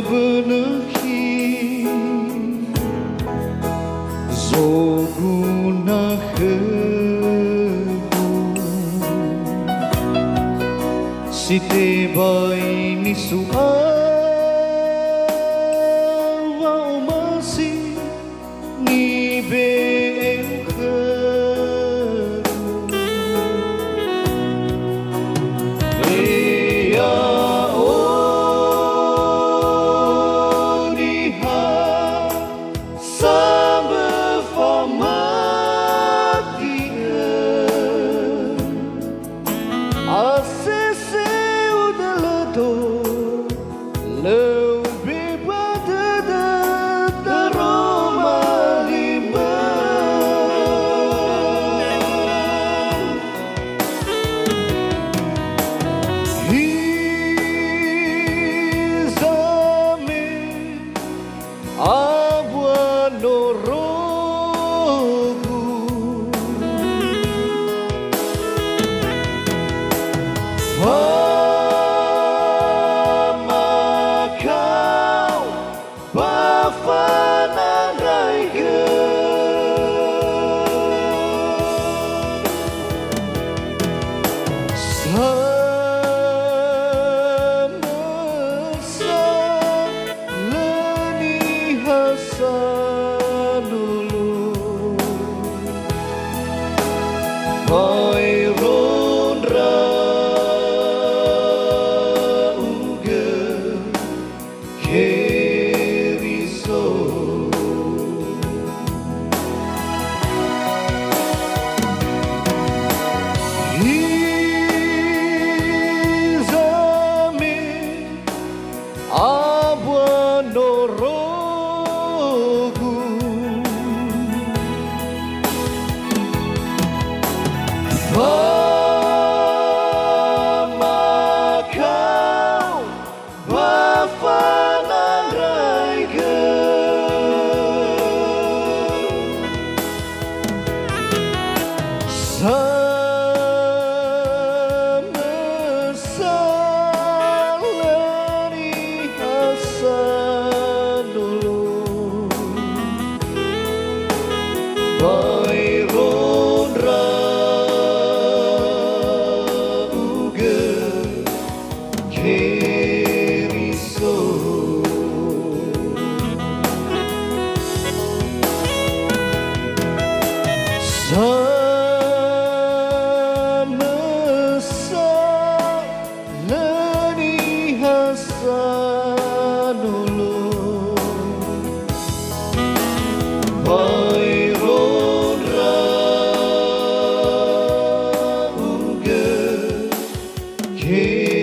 Bõnõkhi Zoguna Khõgu Si te bai ni sual Wau masih ni be'em Khõgu Ea o niha Samba famatia Asese udalato Lau bebada da Roma lima Hizame Abua no rogu Pamakau Bafanangaiga Sama-sa leni hasanulu Mayron rauga keriso Hizame Abua no rogu Pamakau Bafanangaiga Sama-sa leni hasanulu Mayron rauga keriso Sama-sa leni hasanulu Mayron rauga keriso